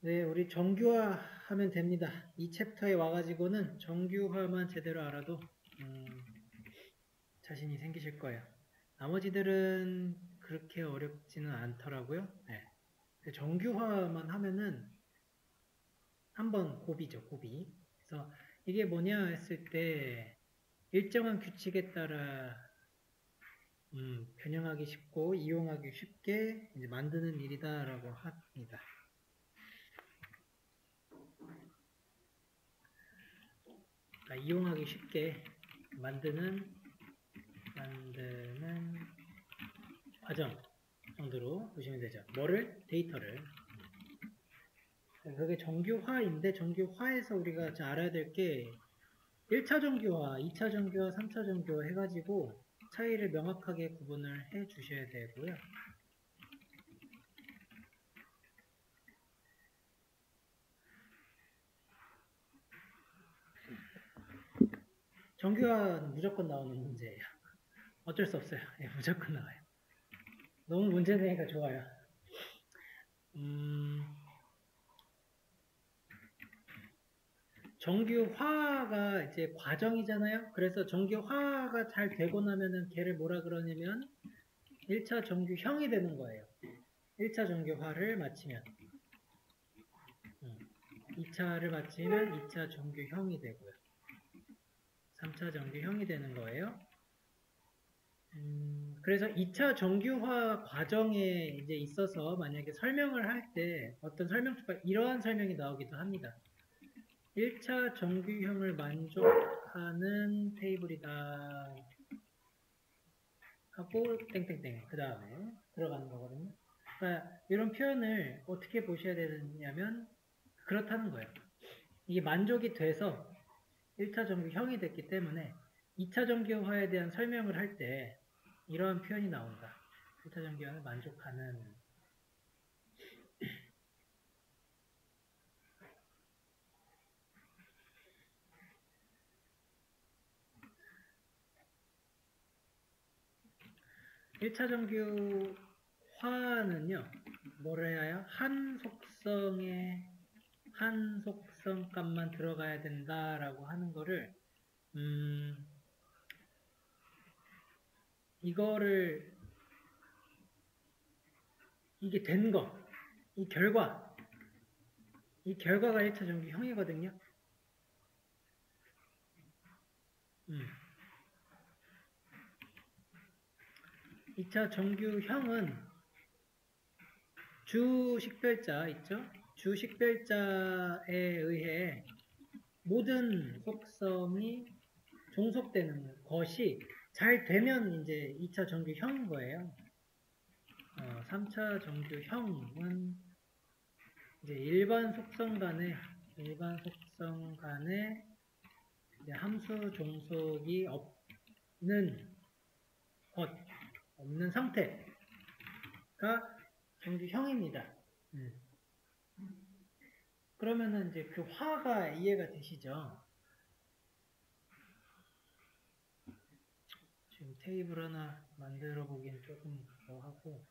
네, 우리 정규화 하면 됩니다. 이 챕터에 와가지고는 정규화만 제대로 알아도 자신이 생기실 거예요. 나머지들은 그렇게 어렵지는 않더라고요. 네. 정규화만 하면은 한번 고비죠, 고비. 그래서 이게 뭐냐 했을 때 일정한 규칙에 따라 변형하기 쉽고 이용하기 쉽게 이제 만드는 일이다라고 합니다. 그러니까 이용하기 쉽게 만드는 과정 정도로 보시면 되죠. 뭐를? 데이터를. 그게 정규화인데 정규화에서 우리가 알아야 될 게 1차 정규화, 2차 정규화, 3차 정규화 해가지고 차이를 명확하게 구분을 해 주셔야 되고요. 정규화는 무조건 나오는 문제예요. 어쩔 수 없어요. 예, 무조건 나와요. 너무 문제 내니까 좋아요. 정규화가 이제 과정이잖아요. 그래서 정규화가 잘 되고 나면은 걔를 뭐라 그러냐면 1차 정규형이 되는 거예요. 1차 정규화를 마치면 2차를 마치면 2차 정규형이 되고요. 3차 정규형이 되는 거예요. 그래서 2차 정규화 과정에 이제 있어서 만약에 설명을 할 때 어떤 설명書이러한 설명이 나오기도 합니다. 1차 정규형을 만족하는 테이블이다 하고 땡땡땡 그 다음에 들어가는 거거든요. 그러니까 이런 표현을 어떻게 보셔야 되냐면 그렇다는 거예요. 이게 만족이 돼서 1차 정규형이 됐기 때문에 2차 정규화에 대한 설명을 할 때 이러한 표현이 나온다. 1차 정규화를 만족하는 1차 정규화는요. 뭐를 해야 한 속성 값만 들어가야 된다라고 하는 거를 이거를 이게 된 거, 이 결과가 1차 정규형이거든요. 2차 정규형은 주식별자 있죠? 주식별자에 의해 모든 속성이 종속되는 것이 잘 되면 이제 2차 정규형인 거예요. 3차 정규형은 이제 일반 속성 간에 이제 함수 종속이 없는 상태가 정규형입니다. 그러면은 이제 그 화가 이해가 되시죠? 지금 테이블 하나 만들어 보기엔 조금 뭐하고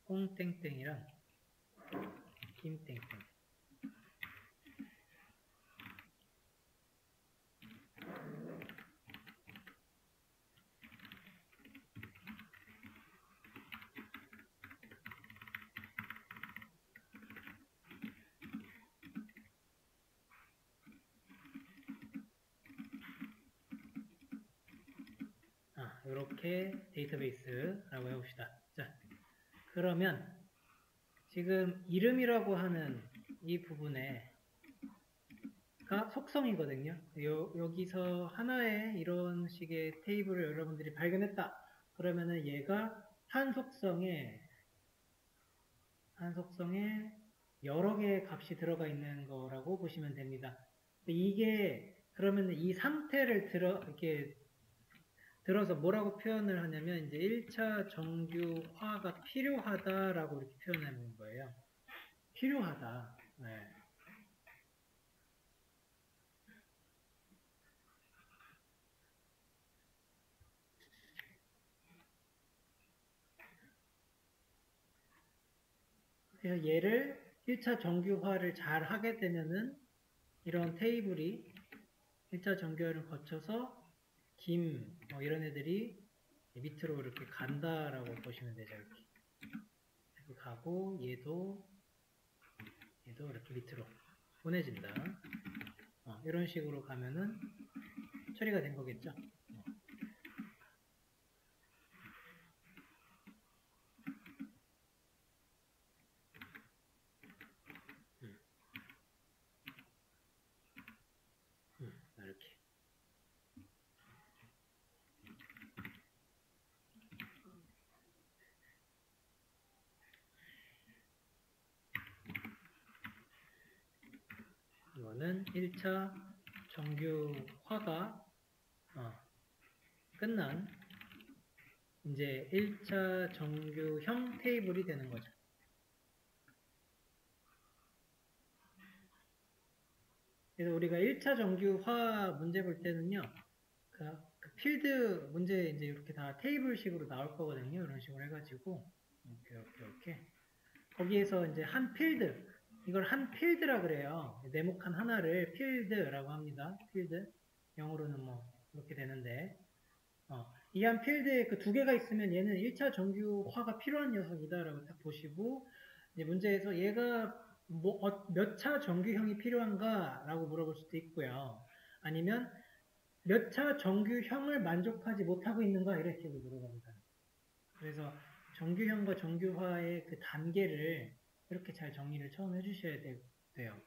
꽁땡땡이랑 김땡땡 이렇게 데이터베이스라고 해봅시다. 자, 그러면 지금 이름이라고 하는 이 부분에가 속성이거든요. 여기서 하나의 이런 식의 테이블을 여러분들이 발견했다. 그러면은 얘가 한 속성에 여러 개의 값이 들어가 있는 거라고 보시면 됩니다. 이게 그러면 이 상태를 이렇게 들어서 뭐라고 표현을 하냐면 이제 1차 정규화가 필요하다라고 이렇게 표현하는 거예요. 필요하다. 네. 그래서 얘를 1차 정규화를 잘 하게 되면은 이런 테이블이 1차 정규화를 거쳐서 김, 이런 애들이 밑으로 이렇게 간다라고 보시면 되죠. 이렇게 가고 얘도 이렇게 밑으로 보내진다. 이런 식으로 가면은 처리가 된 거겠죠. 이렇게. 이거는 1차 정규화가 끝난 이제 1차 정규형 테이블이 되는 거죠. 그래서 우리가 1차 정규화 문제 볼 때는요, 그 필드 문제 이제 이렇게 다 테이블식으로 나올 거거든요. 이런 식으로 해가지고 이렇게 거기에서 이제 한 필드, 이걸 한 필드라 그래요. 네모칸 하나를 필드라고 합니다. 필드. 영어로는 뭐 이렇게 되는데 이 한 필드에 그 두 개가 있으면 얘는 1차 정규화가 필요한 녀석이다라고 딱 보시고 이제 문제에서 얘가 몇 차 정규형이 필요한가라고 물어볼 수도 있고요. 아니면 몇 차 정규형을 만족하지 못하고 있는가 이렇게 물어봅니다. 그래서 정규형과 정규화의 그 단계를 이렇게 잘 정리를 처음 해주셔야 돼요.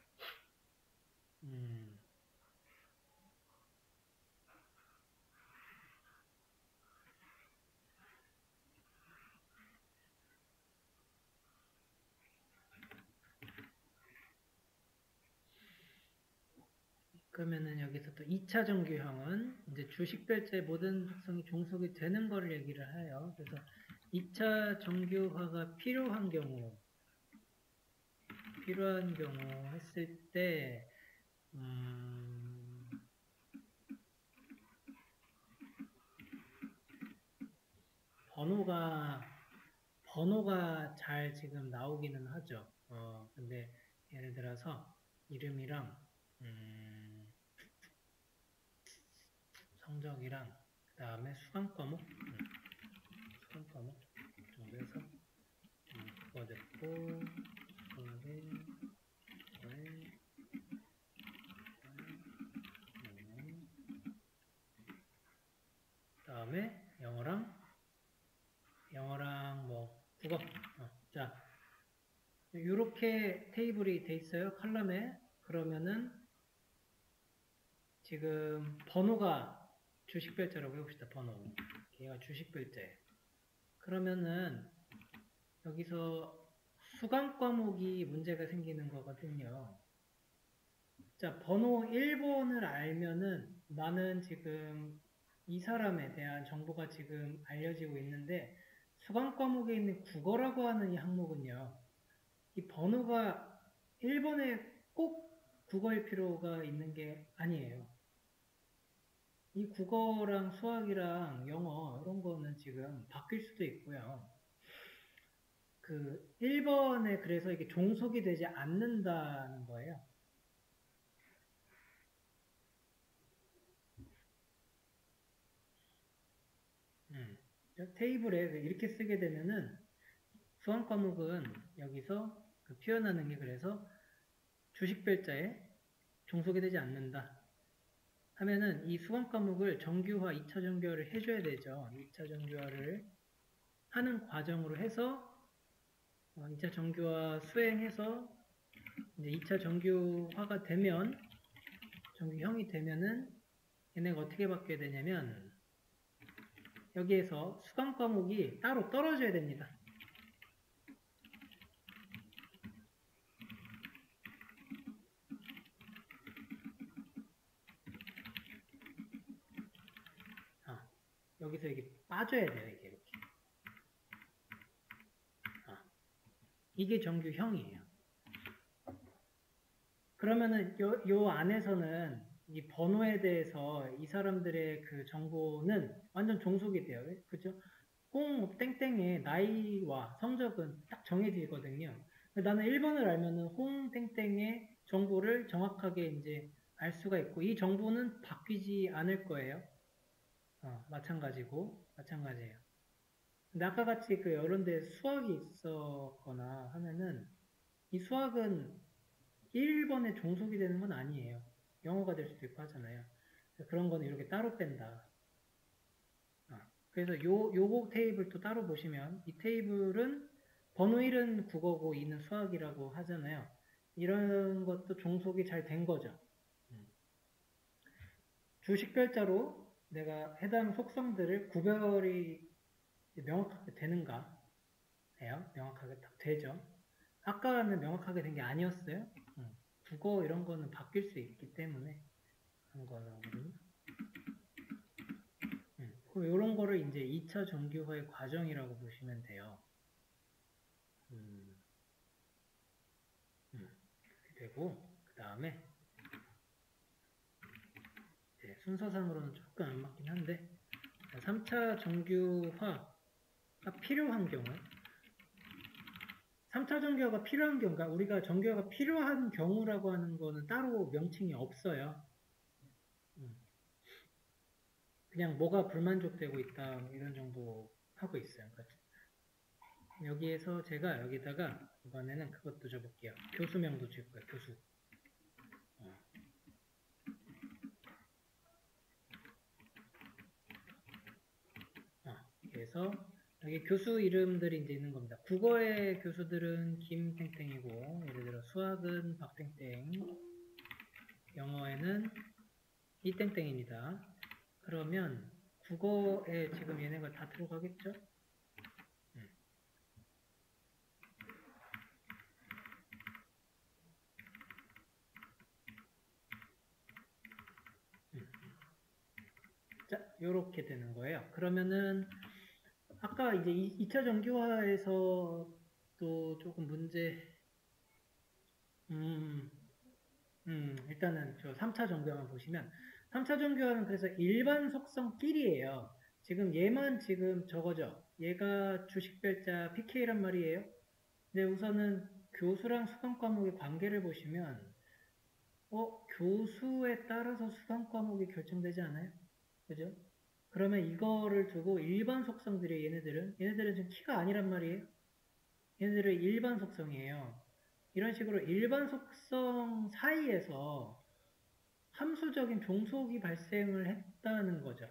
그러면은 여기서 또 2차 정규형은 이제 주식별자의 모든 속성이 종속이 되는 거를 얘기를 해요. 그래서 2차 정규화가 필요한 경우 했을 때 번호가 잘 지금 나오기는 하죠. 근데 예를 들어서 이름이랑 성적이랑 그 다음에 수강 과목 정도 해서 그거 됐고 그 다음에 영어랑 뭐 국어 자 이렇게 테이블이 돼 있어요. 칼럼에. 그러면은 지금 번호가 주식별자라고 해봅시다. 번호. 얘가 주식별자예요. 그러면은 여기서 수강 과목이 문제가 생기는 거거든요. 자, 번호 1번을 알면은 나는 지금 이 사람에 대한 정보가 지금 알려지고 있는데 수강 과목에 있는 국어라고 하는 이 항목은요. 이 번호가 1번에 꼭 국어일 필요가 있는 게 아니에요. 이 국어랑 수학이랑 영어 이런 거는 지금 바뀔 수도 있고요. 그 1번에 그래서 이게 종속이 되지 않는다는 거예요. 테이블에 이렇게 쓰게 되면은 수학 과목은 여기서 그 표현하는 게 그래서 주식별자에 종속이 되지 않는다 하면은 이 수학 과목을 정규화, 2차 정규화를 해줘야 되죠. 2차 정규화를 하는 과정으로 해서 2차 정규화 수행해서 이제 2차 정규화가 되면 정규형이 되면은 얘네가 어떻게 바뀌어야 되냐면 여기에서 수강 과목이 따로 떨어져야 됩니다. 여기서 이게 빠져야 돼요. 이게 이렇게. 이게 정규형이에요. 그러면은 요 안에서는 이 번호에 대해서 이 사람들의 그 정보는 완전 종속이 돼요. 그죠? 땡땡의 나이와 성적은 딱 정해지거든요. 나는 1번을 알면은 홍땡땡의 정보를 정확하게 이제 알 수가 있고, 이 정보는 바뀌지 않을 거예요. 마찬가지예요. 근데 아까 같이 그 여러 데 수학이 있었거나 하면은, 이 수학은 1번에 종속이 되는 건 아니에요. 영어가 될 수도 있고 하잖아요. 그런 거는 이렇게 따로 뺀다. 그래서 요거 테이블 또 따로 보시면, 이 테이블은 번호 1은 국어고 2는 수학이라고 하잖아요. 이런 것도 종속이 잘 된 거죠. 주식별자로 내가 해당 속성들을 구별이 명확하게 되는가 해요. 명확하게 딱 되죠. 아까는 명확하게 된 게 아니었어요. 국어 이런 거는 바뀔 수 있기 때문에 한 거거든요. 이런 거를 이제 2차 정규화의 과정이라고 보시면 돼요. 이렇게 되고, 그 다음에 순서상으로는 조금 안 맞긴 한데, 3차 정규화가 필요한 경우, 3차 정규화가 필요한 경우, 그러니까 우리가 정규화가 필요한 경우라고 하는 거는 따로 명칭이 없어요. 그냥 뭐가 불만족되고 있다 이런 정도 하고 있어요. 그러니까 여기에서 제가 여기다가 이번에는 그것도 줘볼게요. 교수명도 줄 거예요. 교수. 그래서 여기 교수 이름들이 이제 있는 겁니다. 국어의 교수들은 김땡땡이고, 예를 들어 수학은 박땡땡, 영어에는 이땡땡입니다. 그러면 국어에 지금 얘네가 다 들어가겠죠? 자, 요렇게 되는 거예요. 그러면은 아까 이제 2차 정규화에서 또 조금 문제, 일단은 저 3차 정규화만 보시면, 3차 정규화는 그래서 일반 속성끼리예요. 지금 얘만 지금 저거죠. 얘가 주식별자 PK란 말이에요. 근데 우선은 교수랑 수강 과목의 관계를 보시면, 교수에 따라서 수강 과목이 결정되지 않아요? 그죠? 그러면 이거를 두고 일반 속성들이 얘네들은 지금 키가 아니란 말이에요. 얘네들은 일반 속성이에요. 이런 식으로 일반 속성 사이에서 함수적인 종속이 발생을 했다는 거죠.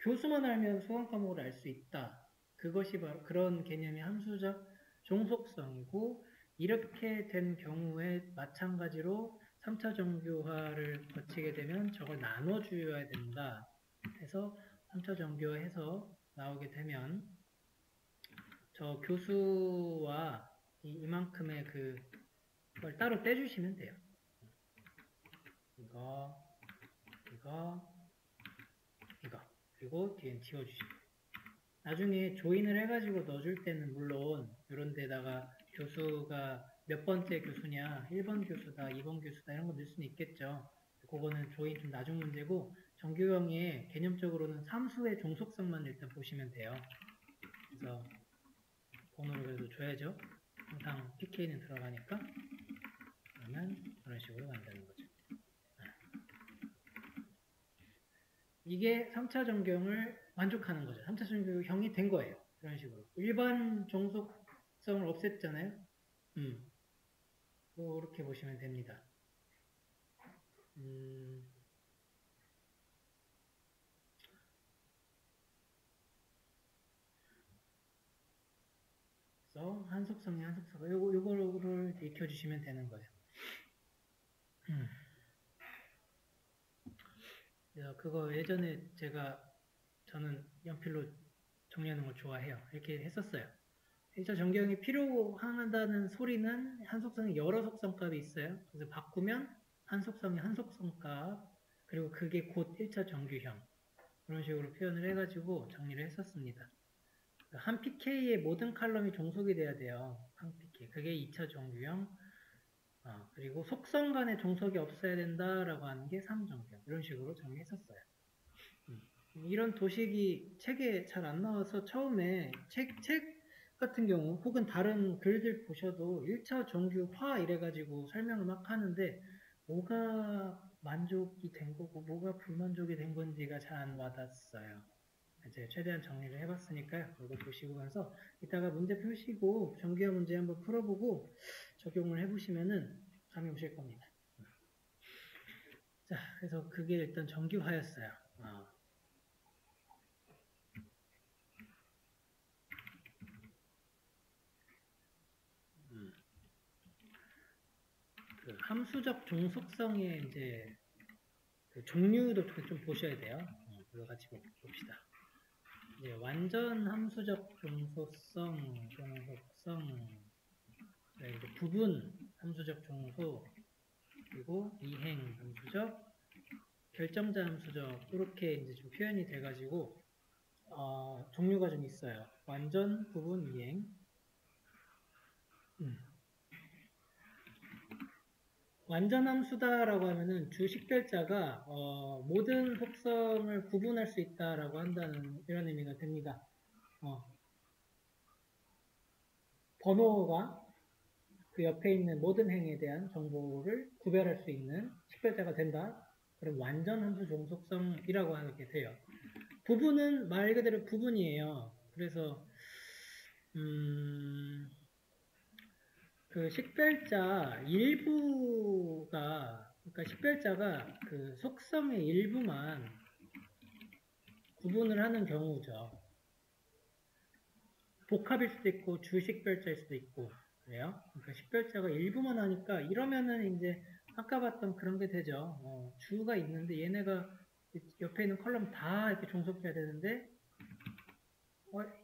교수만 알면 수강 과목을 알 수 있다. 그것이 바로 그런 개념이 함수적 종속성이고, 이렇게 된 경우에 마찬가지로 3차 정규화를 거치게 되면 저걸 나눠줘야 된다. 해서 3차 정규화해서 나오게 되면 저 교수와 이만큼의 그걸 따로 떼주시면 돼요. 이거 그리고 뒤엔 지워주시고, 나중에 조인을 해가지고 넣어줄 때는 물론 이런 데다가 교수가 몇 번째 교수냐, 1번 교수다, 2번 교수다 이런 거 넣을 수는 있겠죠. 그거는 조인 좀 나중 문제고, 정규형의 개념적으로는 함수의 종속성만 일단 보시면 돼요. 그래서 번호를 그래도 줘야죠. 항상 PK는 들어가니까. 그러면 이런 식으로 만드는 거죠. 이게 3차 정경을 만족하는 거죠. 3차 정경이 된 거예요. 이런 식으로. 일반 종속성을 없앴잖아요. 이렇게 보시면 됩니다. 그래서 한속성이 요거를 익혀주시면 되는 거예요. 그거 예전에 저는 연필로 정리하는 걸 좋아해요. 이렇게 했었어요. 1차 정경이 필요하다는 소리는 한속성이 여러 속성값이 있어요. 그래서 바꾸면 한속성이 한속성값, 그리고 그게 곧 1차 정규형. 그런 식으로 표현을 해가지고 정리를 했었습니다. 한 PK의 모든 칼럼이 종속이 돼야 돼요. 한 PK. 그게 2차 정규형. 그리고 속성 간에 종속이 없어야 된다라고 하는 게 3정규형. 이런 식으로 정리했었어요. 이런 도식이 책에 잘 안 나와서 처음에 책 같은 경우 혹은 다른 글들 보셔도 1차 정규화 이래가지고 설명을 막 하는데 뭐가 만족이 된 거고 뭐가 불만족이 된 건지가 잘 안 와닿았어요. 이제 최대한 정리를 해봤으니까요. 이거 보시고 가서 이따가 문제 푸시고 정규화 문제 한번 풀어보고 적용을 해보시면은 감이 오실 겁니다. 자, 그래서 그게 일단 정규화였어요. 그 함수적 종속성의 이제 그 종류도 좀 보셔야 돼요. 그거 같이 봅시다. 이제 완전 함수적 종속성, 이제 부분 함수적 종속, 그리고 이행 함수적, 결정자 함수적 이렇게 이제 좀 표현이 돼가지고 종류가 좀 있어요. 완전, 부분, 이행. 완전함수다라고 하면은 주식별자가 모든 속성을 구분할 수 있다라고 한다는 이런 의미가 됩니다. 번호가 그 옆에 있는 모든 행에 대한 정보를 구별할 수 있는 식별자가 된다. 그럼 완전함수 종속성이라고 하게 돼요. 부분은 말 그대로 부분이에요. 그래서 그 식별자 일부가, 그러니까 식별자가 그 속성의 일부만 구분을 하는 경우죠. 복합일 수도 있고 주식별자일 수도 있고 그래요. 그러니까 식별자가 일부만 하니까 이러면은 이제 아까 봤던 그런 게 되죠. 주가 있는데 얘네가 옆에 있는 컬럼 다 이렇게 종속해야 되는데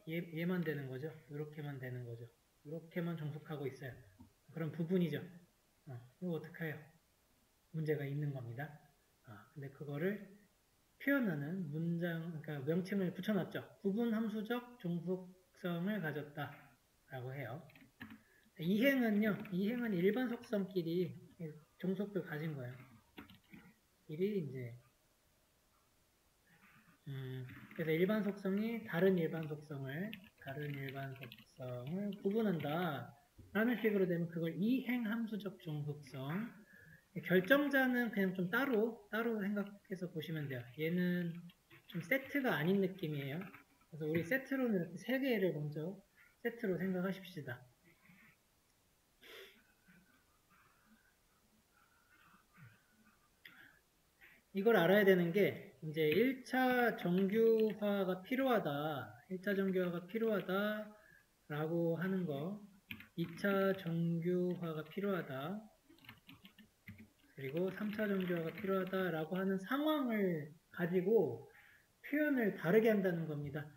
얘만 되는 거죠. 이렇게만 되는 거죠. 이렇게만 종속하고 있어요. 그럼 부분이죠. 이거 어떡해요? 문제가 있는 겁니다. 근데 그거를 표현하는 문장, 그러니까 명칭을 붙여놨죠. 부분 함수적 종속성을 가졌다라고 해요. 이행은요, 이행은 일반 속성끼리 종속을 가진 거예요. 끼리 이제 그래서 일반 속성이 다른 일반 속성을 구분한다 라는 식으로 되면 그걸 이행 함수적 종속성. 결정자는 그냥 좀 따로 생각해서 보시면 돼요. 얘는 좀 세트가 아닌 느낌이에요. 그래서 우리 세트로는 이렇게 세 개를 먼저 세트로 생각하십시다. 이걸 알아야 되는 게 이제 1차 정규화가 필요하다. 1차 정규화가 필요하다 라고 하는 거, 2차 정규화가 필요하다, 그리고 3차 정규화가 필요하다 라고 하는 상황을 가지고 표현을 다르게 한다는 겁니다.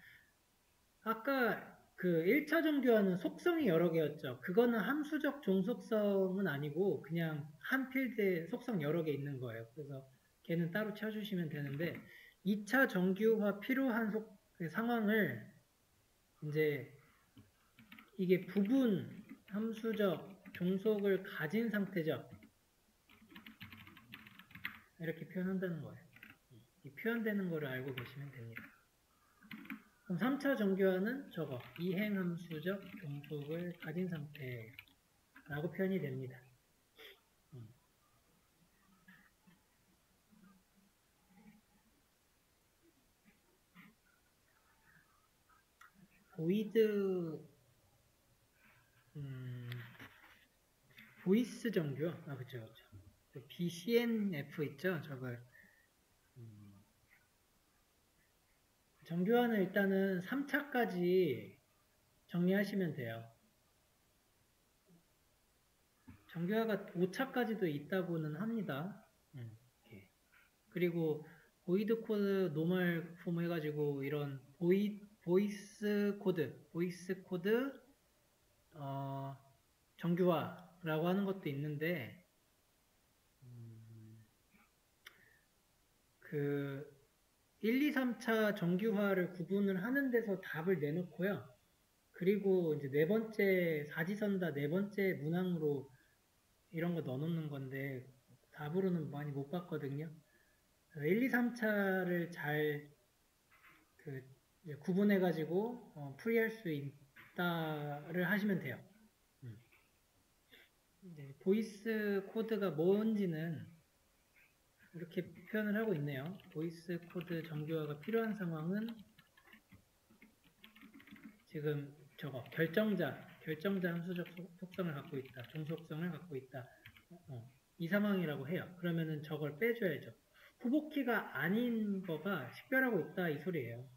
아까 그 1차 정규화는 속성이 여러 개였죠. 그거는 함수적 종속성은 아니고 그냥 한 필드에 속성 여러 개 있는 거예요. 그래서 걔는 따로 쳐주시면 되는데 2차 정규화 필요한 그 상황을 이제 이게 부분 함수적 종속을 가진 상태죠. 이렇게 표현한다는 거예요. 이 표현되는 거를 알고 계시면 됩니다. 그럼 3차 정규화는 저거 이행함수적 종속을 가진 상태라고 표현이 됩니다. 보이스 정규? 그쵸. BCNF 있죠? 저걸. 정규화는 일단은 3차까지 정리하시면 돼요. 정규화가 5차까지도 있다고는 합니다. 그리고 보이드 코드, 노멀 폼 해가지고 이런 보이스 코드, 정규화라고 하는 것도 있는데, 그 1, 2, 3차 정규화를 구분을 하는 데서 답을 내놓고요. 그리고 이제 네 번째 사지선다 네 번째 문항으로 이런 거 넣어놓는 건데 답으로는 많이 못 봤거든요. 1, 2, 3차를 잘 구분해가지고 풀이할 수 있다를 하시면 돼요. 네, 보이스 코드가 뭔지는 이렇게 표현을 하고 있네요. 보이스 코드 정교화가 필요한 상황은 지금 저거 결정자 함수적 속성을 갖고 있다. 종속성을 갖고 있다. 이 상황이라고 해요. 그러면은 저걸 빼줘야죠. 후보키가 아닌 거가 식별하고 있다 이 소리예요.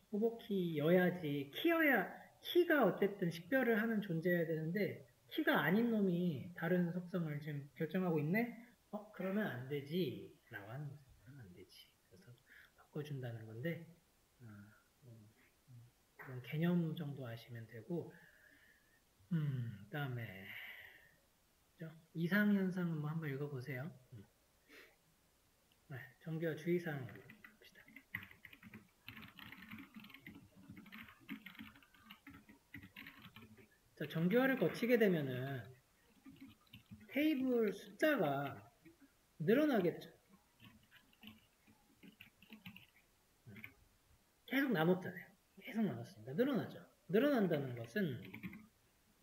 후보키여야지 키가 어쨌든 식별을 하는 존재여야 되는데 키가 아닌 놈이 다른 속성을 지금 결정하고 있네? 그러면 안 되지 라고 하는 거죠. 그러면 안 되지. 그래서 바꿔준다는 건데 그런 개념 정도 아시면 되고 그 다음에 이상현상 한번 읽어보세요. 네, 정교화 주의사항 봅시다. 자, 정교화를 거치게 되면은 테이블 숫자가 늘어나겠죠. 계속 남았잖아요. 계속 남았습니다. 늘어나죠. 늘어난다는 것은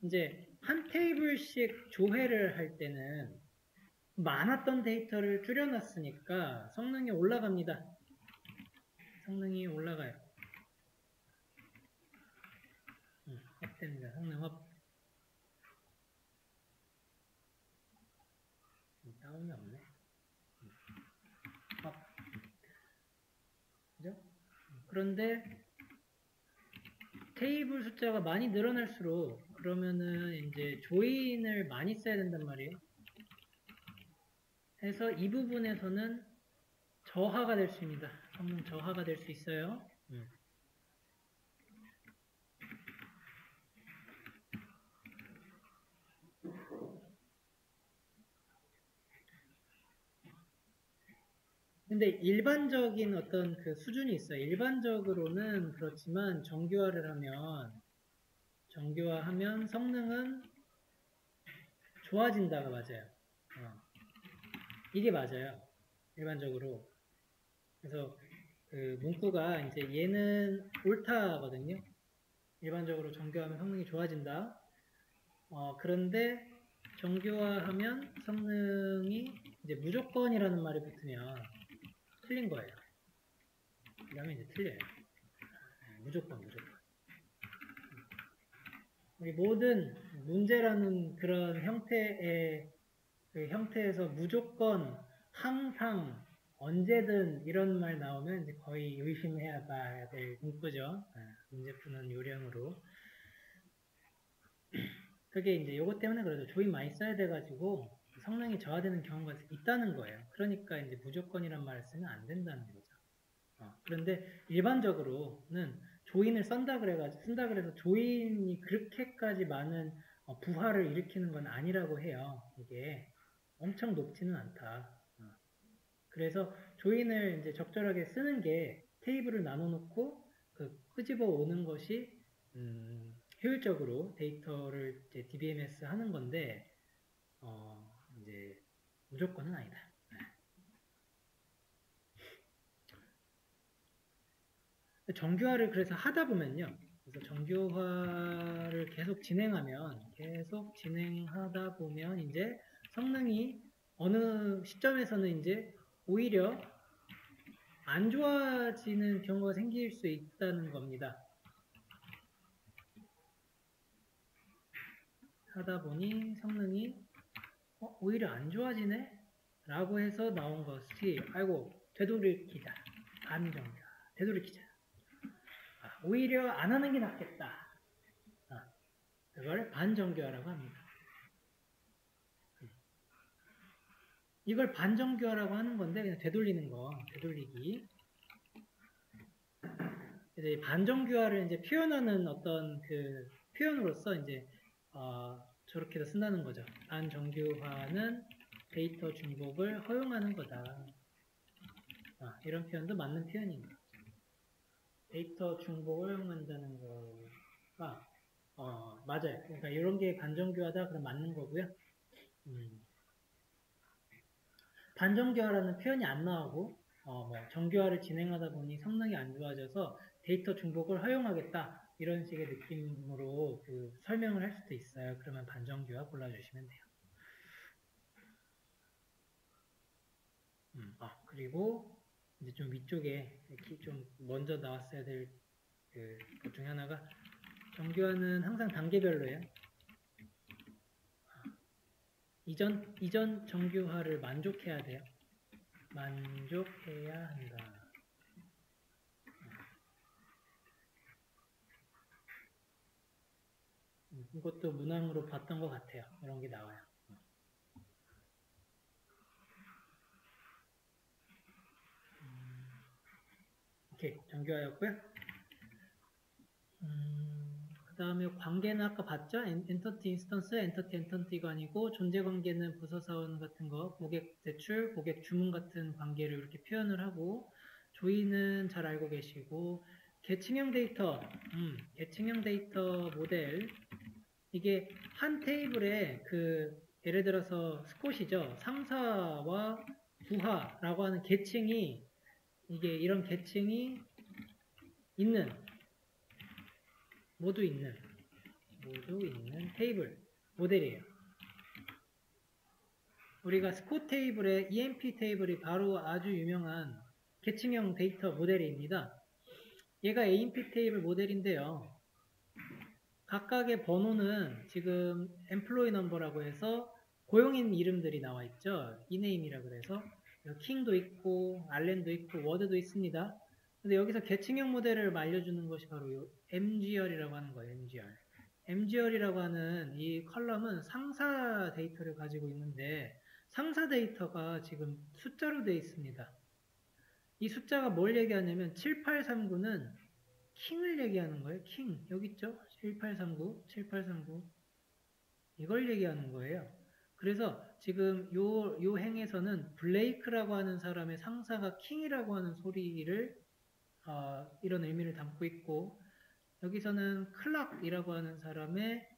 이제 한 테이블씩 조회를 할 때는 많았던 데이터를 줄여놨으니까 성능이 올라갑니다. 성능이 올라가요. 업됩니다. 성능 업. 다운이 없네. 업. 그죠? 그런데 테이블 숫자가 많이 늘어날수록 그러면은 이제 조인을 많이 써야 된단 말이에요. 해서 이 부분에서는 저하가 될 수 있습니다. 성능 저하가 될 수 있어요. 근데 일반적인 어떤 그 수준이 있어요. 일반적으로는 그렇지만 정교화하면 성능은 좋아진다가 맞아요. 이게 맞아요. 일반적으로. 그래서 그 문구가 이제 얘는 옳다거든요. 일반적으로 정교화하면 성능이 좋아진다. 그런데 정교화하면 성능이 이제 무조건이라는 말이 붙으면 틀린 거예요. 그 다음에 이제 틀려요. 무조건. 우리 모든 문제라는 그런 형태에서 무조건, 항상, 언제든 이런 말 나오면 이제 거의 의심해야 봐야 될 문구죠. 문제 푸는 요령으로. 그게 이제 요것 때문에 그래도 조인 많이 써야 돼가지고 성능이 저하되는 경우가 있다는 거예요. 그러니까 이제 무조건이란 말을 쓰면 안 된다는 거죠. 그런데 일반적으로는 조인을 쓴다 그래서 조인이 그렇게까지 많은 부하를 일으키는 건 아니라고 해요. 이게 엄청 높지는 않다. 그래서 조인을 이제 적절하게 쓰는 게 테이블을 나눠놓고 끄집어 오는 것이 효율적으로 데이터를 이제 DBMS 하는 건데 이제 무조건은 아니다. 정교화를 그래서 하다 보면요. 그래서 정교화를 계속 진행하다 보면 이제 성능이 어느 시점에서는 이제 오히려 안 좋아지는 경우가 생길 수 있다는 겁니다. 하다 보니 성능이 오히려 안 좋아지네? 라고 해서 나온 것이 아이고 되돌이키자. 반정교화. 되돌이키자. 오히려 안 하는 게 낫겠다. 그걸 반정교화라고 합니다. 이걸 반정교화라고 하는 건데 그냥 되돌리는 거, 되돌리기. 이제 반정교화를 이제 표현하는 어떤 그 표현으로서 이제 저렇게도 쓴다는 거죠. 반정교화는 데이터 중복을 허용하는 거다. 이런 표현도 맞는 표현입니다. 데이터 중복을 허용한다는 거가 맞아요. 그러니까 이런 게 반정교화다 그럼 맞는 거고요. 반정교화라는 표현이 안 나오고 정교화를 진행하다 보니 성능이 안 좋아져서 데이터 중복을 허용하겠다 이런 식의 느낌으로 그 설명을 할 수도 있어요. 그러면 반정규하 골라주시면 돼요. 그리고 이제 좀 위쪽에 이렇게 좀 먼저 나왔어야 될 것 중에 하나가 정규하는 항상 단계별로예요. 이전 정규하를 만족해야 돼요. 만족해야 한다. 이것도 문항으로 봤던 것 같아요. 이런 게 나와요. 오케이, 정규하였고요. 그 다음에 관계는 아까 봤죠? 엔터티 인스턴스, 엔터티가 아니고 존재 관계는 부서사원 같은 거, 고객 대출, 고객 주문 같은 관계를 이렇게 표현을 하고, 조인은 잘 알고 계시고, 계층형 데이터, 계층형 데이터 모델, 이게 한 테이블에 예를 들어서 스콧이죠. 상사와 부하라고 하는 계층이, 이게 이런 계층이 모두 있는 테이블 모델이에요. 우리가 스콧 테이블의 EMP 테이블이 바로 아주 유명한 계층형 데이터 모델입니다. 얘가 AMP 테이블 모델인데요. 각각의 번호는 지금 employee number라고 해서 고용인 이름들이 나와 있죠. 이네임이라 그래서 킹도 있고 알렌도 있고 워드도 있습니다. 근데 여기서 계층형 모델을 알려주는 것이 바로 MGR이라고 하는 거예요. MGR이라고 하는 이 컬럼은 상사 데이터를 가지고 있는데 상사 데이터가 지금 숫자로 되어 있습니다. 이 숫자가 뭘 얘기하냐면 7839는 킹을 얘기하는 거예요. 킹. 여기 있죠? 7839. 이걸 얘기하는 거예요. 그래서 지금 요 행에서는 블레이크라고 하는 사람의 상사가 킹이라고 하는 소리를 이런 의미를 담고 있고 여기서는 클락이라고 하는 사람의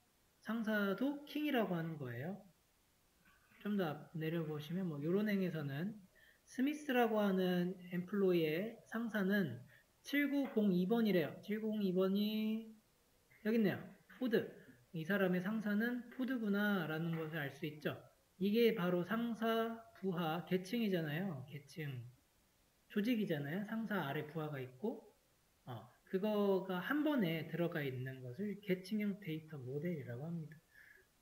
상사도 킹이라고 하는 거예요. 좀 더 내려보시면 뭐 이런 행에서는 스미스라고 하는 엠플로이의 상사는 7902번이래요. 7902번이 여기 있네요. 푸드. 이 사람의 상사는 푸드구나 라는 것을 알 수 있죠. 이게 바로 상사, 부하, 계층이잖아요. 계층. 조직이잖아요. 상사 아래 부하가 있고 그거가 한 번에 들어가 있는 것을 계층형 데이터 모델이라고 합니다.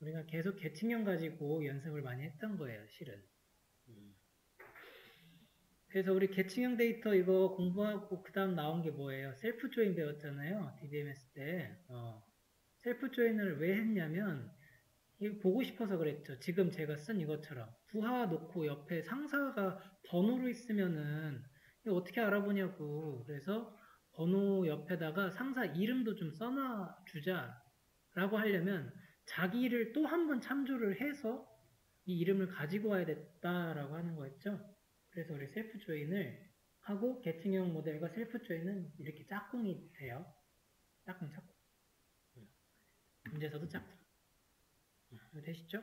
우리가 계속 계층형 가지고 연습을 많이 했던 거예요. 실은. 그래서 우리 계층형 데이터 이거 공부하고 그 다음 나온 게 뭐예요? 셀프 조인 배웠잖아요. DBMS 때. 셀프 조인을 왜 했냐면 이거 보고 싶어서 그랬죠. 지금 제가 쓴 이것처럼 부하 놓고 옆에 상사가 번호로 있으면은 이거 어떻게 알아보냐고. 그래서 번호 옆에다가 상사 이름도 좀 써놔 주자라고 하려면 자기를 또 한 번 참조를 해서 이 이름을 가지고 와야 됐다라고 하는 거였죠. 그래서 우리 셀프 조인을 하고 계층형 모델과 셀프 조인은 이렇게 짝꿍이 돼요. 짝꿍. 문제에서도 짝꿍. 되시죠?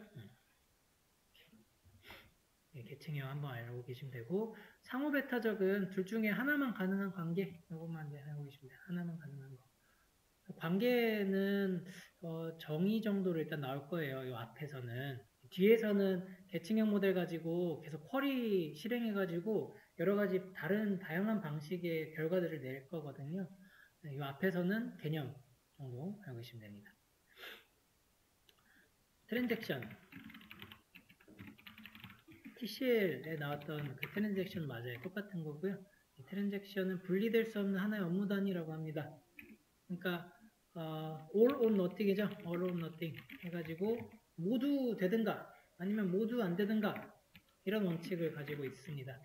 계층형 한번 알고 계시면 되고 상호 베타적은 둘 중에 하나만 가능한 관계 이것만 알고 계시면 돼요. 하나만 가능한 거. 관계는 정의 정도로 일단 나올 거예요. 이 앞에서는. 뒤에서는 계층형 모델 가지고 계속 쿼리 실행해가지고 여러 가지 다양한 방식의 결과들을 낼 거거든요. 이 앞에서는 개념 정도 알고 계시면 됩니다. 트랜잭션. TCL에 나왔던 그 트랜잭션 맞아요. 똑같은 거고요. 이 트랜잭션은 분리될 수 없는 하나의 업무 단위라고 합니다. 그러니까 all or nothing이죠. all or nothing 해가지고 모두 되든가 아니면 모두 안 되든가 이런 원칙을 가지고 있습니다.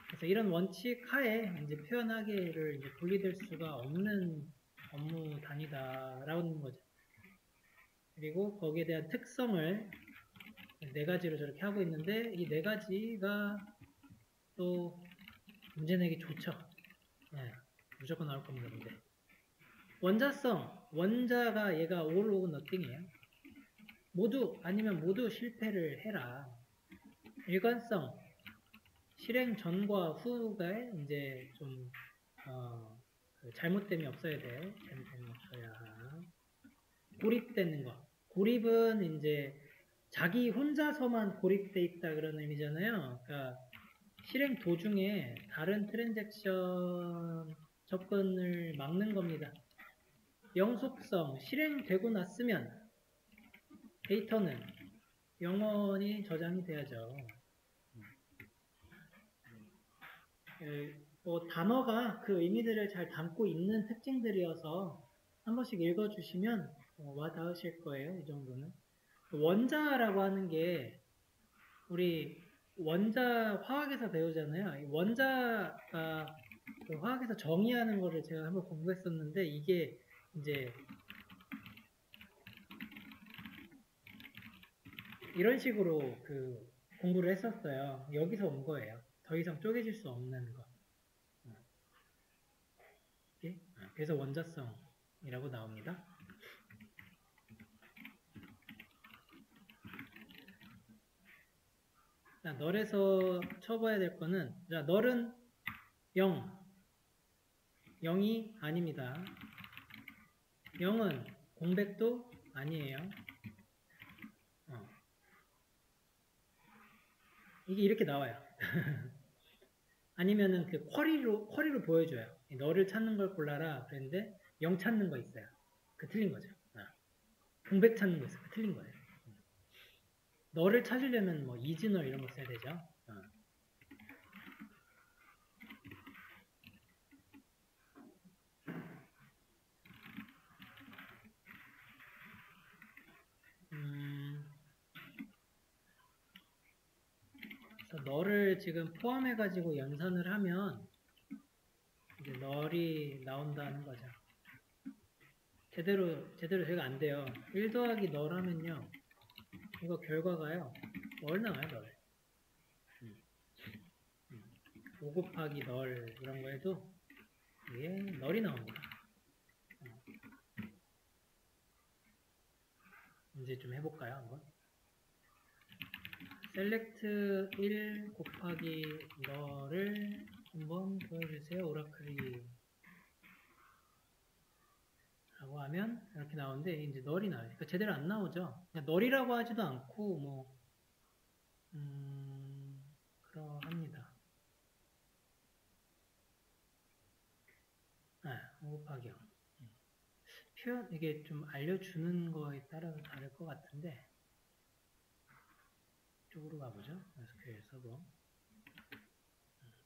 그래서 이런 원칙 하에 이제 표현하기를 이제 분리될 수가 없는 업무 단위다라는 거죠. 그리고 거기에 대한 특성을 네 가지로 저렇게 하고 있는데 이 네 가지가 또 문제 내기 좋죠. 네, 무조건 나올 겁니다. 문제. 원자성, 원자가 얘가 all or nothing이에요. 모두 아니면 모두 실패를 해라. 일관성, 실행 전과 후가 이제 좀 잘못됨이 없어야 돼. 잘못됨이 없어야. 고립되는 거. 고립은 이제 자기 혼자서만 고립돼 있다 그런 의미잖아요. 그러니까 실행 도중에 다른 트랜잭션 접근을 막는 겁니다. 영속성, 실행되고 났으면 데이터는 영원히 저장이 돼야죠. 단어가 그 의미들을 잘 담고 있는 특징들이어서 한 번씩 읽어주시면 와닿으실 거예요. 이 정도는. 원자라고 하는 게 우리 원자 화학에서 배우잖아요. 원자가 그 화학에서 정의하는 거를 제가 한번 공부했었는데 이게 이제 이런 식으로 그 공부를 했었어요. 여기서 온 거예요. 더 이상 쪼개질 수 없는 거. 그래서 원자성이라고 나옵니다. 자, 널에서 쳐봐야 될 거는, 자, 널은 0. 0이 아닙니다. 0은 공백도 아니에요. 이게 이렇게 나와요. 아니면은 그 쿼리로 보여줘요. 너를 찾는 걸 골라라. 그랬는데 0 찾는 거 있어요. 그 틀린 거죠. 공백 찾는 거 있어요. 그 틀린 거예요. 너를 찾으려면 뭐 이즈너 이런 거 써야 되죠. 그래서 너를 지금 포함해가지고 연산을 하면 이제 널이 나온다는 거죠. 제대로 제가 안 돼요. 1 더하기 널 하면요. 이거 결과가요. 널 나와요, 널. 5 곱하기 널 이런 거 해도 이게 널이 나옵니다. 이제 좀 해볼까요, 한번? 셀렉트 1 곱하기 널을 한번 보여주세요, 오라클이. 라고 하면 이렇게 나오는데 이제 널이 나와요. 그러니까 제대로 안 나오죠. 그냥 널이라고 하지도 않고 뭐 그러합니다. 5 곱하기 0. 표현 이게 좀 알려주는 거에 따라서 다를 것 같은데 이쪽으로 가보죠. SQL 서버.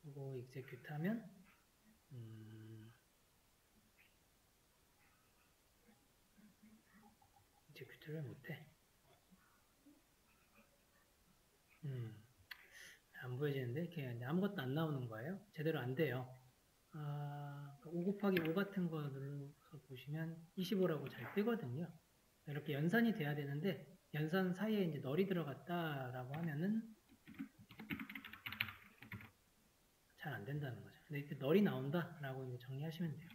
이거 execute 하면 execute를 못해. 안 보여지는데 이렇게 아무것도 안 나오는 거예요. 제대로 안 돼요. 5 곱하기 5 같은 거 눌러서 보시면 25라고 잘 뜨거든요. 이렇게 연산이 돼야 되는데 연산 사이에 이제 널이 들어갔다라고 하면은 잘 안 된다는 거죠. 근데 이렇게 널이 나온다라고 이제 정리하시면 돼요.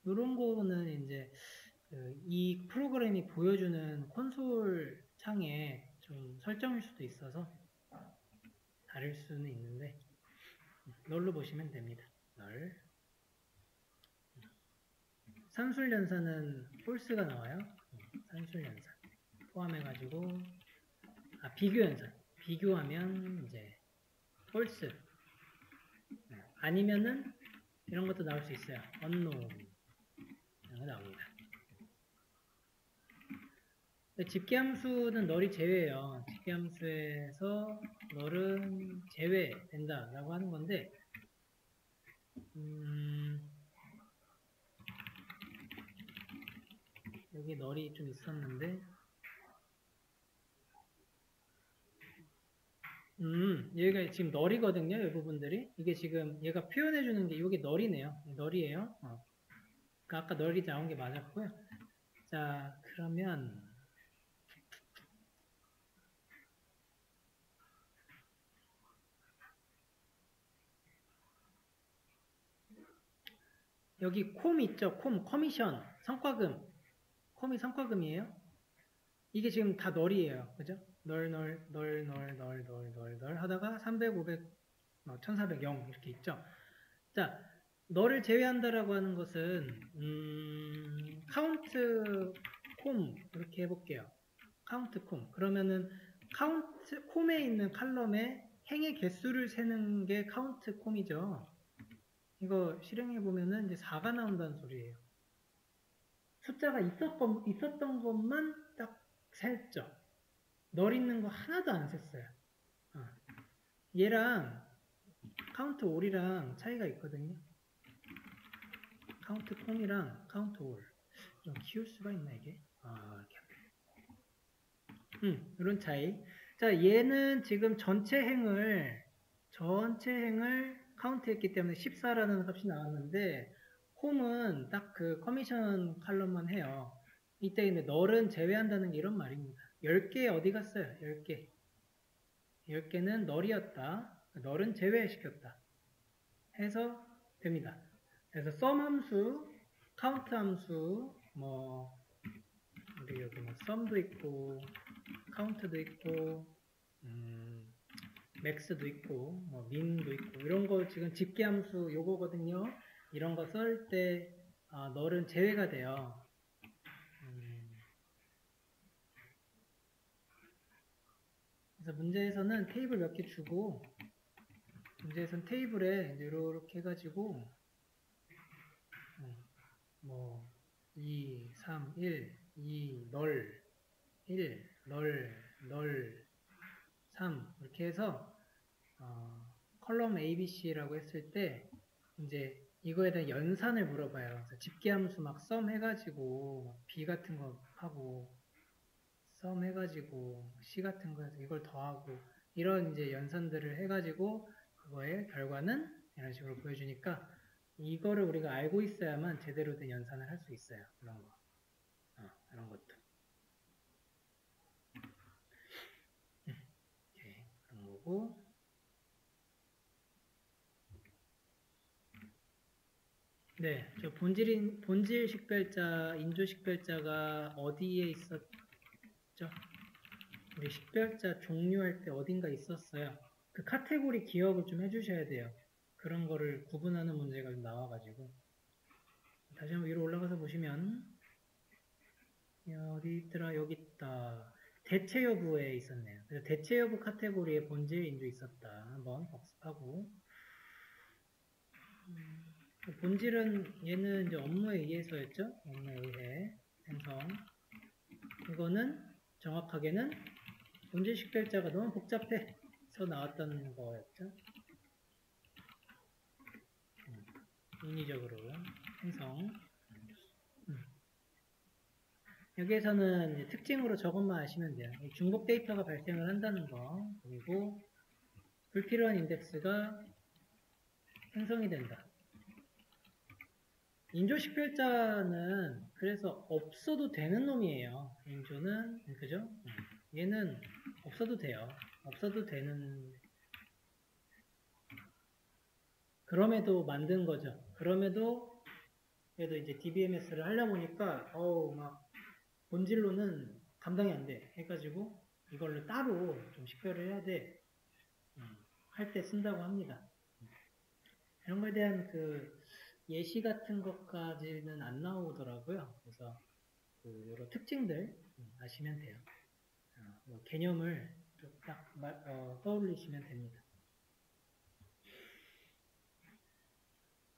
이런 거는 이제 이 프로그램이 보여주는 콘솔 창에 좀 설정일 수도 있어서 다를 수는 있는데 널로 보시면 됩니다. 널. 산술연산은 폴스가 나와요. 산술연산 포함해가지고 비교연산 비교하면 이제 폴스. 아니면은 이런 것도 나올 수 있어요. unknown 이런 거 나옵니다. 집계함수는 널이 제외예요. 집계함수에서 널은 제외된다라고 하는 건데 여기 널이 좀 있었는데 얘가 지금 널이거든요. 이 부분들이 이게 지금 얘가 표현해주는 게 이게 널이네요. 널이에요. 그러니까 아까 널이 나온 게 맞았고요. 자 그러면 여기 콤 있죠? 콤, 커미션, 성과금. 콤이 성과금이에요. 이게 지금 다 널이에요. 그죠? 널 하다가 300, 500, 1400, 0 이렇게 있죠? 자, 너를 제외한다라고 하는 것은 카운트 콤 이렇게 해볼게요. 카운트 콤. 그러면은 카운트 콤에 있는 칼럼에 행의 개수를 세는 게 카운트 콤이죠. 이거 실행해 보면은 이제 4가 나온다는 소리예요. 숫자가 있었던 것만 딱 셌죠. 널 있는 거 하나도 안 셌어요. 얘랑 카운트 올이랑 차이가 있거든요. 카운트 콤이랑 카운트 올. 좀 키울 수가 있나 이게? 이렇게. 이런 차이. 자, 얘는 지금 전체 행을 카운트했기 때문에 14라는 값이 나왔는데 홈은 딱 그 커미션 칼럼만 해요. 이때 근데 널은 제외한다는 게 이런 말입니다. 10개 어디 갔어요? 10개. 10개는 널이었다. 널은 제외시켰다. 해서 됩니다. 그래서 sum 함수, count 함수, 우리 여기 sum도 있고, count도 있고, max도 있고, min도 있고, 이런 거 지금 집계 함수 요거거든요. 이런 거 쓸 때, 널은 제외가 돼요. 그래서 문제에서는 테이블 몇 개 주고, 문제에서는 테이블에 이렇게 해가지고, 2, 3, 1, 2, 널, 1, 널, 3 이렇게 해서 컬럼 ABC라고 했을 때 이제 이거에 대한 연산을 물어봐요. 그래서 집계함수 막 썸 해가지고 B 같은 거 하고 썸 해가지고 C 같은 거 해서 이걸 더하고 이런 이제 연산들을 해가지고 그거의 결과는 이런 식으로 보여주니까 이거를 우리가 알고 있어야만 제대로 된 연산을 할 수 있어요. 그런 거. 이런 것도. 그런 거고. 네, 저 본질 식별자, 인조 식별자가 어디에 있었죠? 우리 식별자 종료할 때 어딘가 있었어요. 그 카테고리 기억을 좀 해주셔야 돼요. 그런 거를 구분하는 문제가 좀 나와가지고. 다시 한번 위로 올라가서 보시면, 어디 있더라? 여기 있다. 대체 여부에 있었네요. 그래서 대체 여부 카테고리에 본질 인조 있었다. 한번 복습하고. 본질은 얘는 이제 업무에 의해서였죠. 업무에 의해 생성. 이거는 정확하게는 본질 식별자가 너무 복잡해서 나왔던 거였죠. 인위적으로 생성. 여기에서는 이제 특징으로 저것만 아시면 돼요. 중복 데이터가 발생을 한다는 거, 그리고 불필요한 인덱스가 생성이 된다. 인조 식별자는 그래서 없어도 되는 놈이에요. 인조는, 그죠? 얘는 없어도 돼요. 없어도 되는, 그럼에도 만든 거죠. 그럼에도, 그래도 이제 DBMS를 하려고 하니까, 막, 본질로는 감당이 안 돼. 해가지고, 이걸로 따로 좀 식별을 해야 돼. 할 때 쓴다고 합니다. 이런 거에 대한 그 예시 같은 것까지는 안 나오더라고요. 그래서 그 여러 특징들 아시면 돼요. 개념을 딱 떠올리시면 됩니다.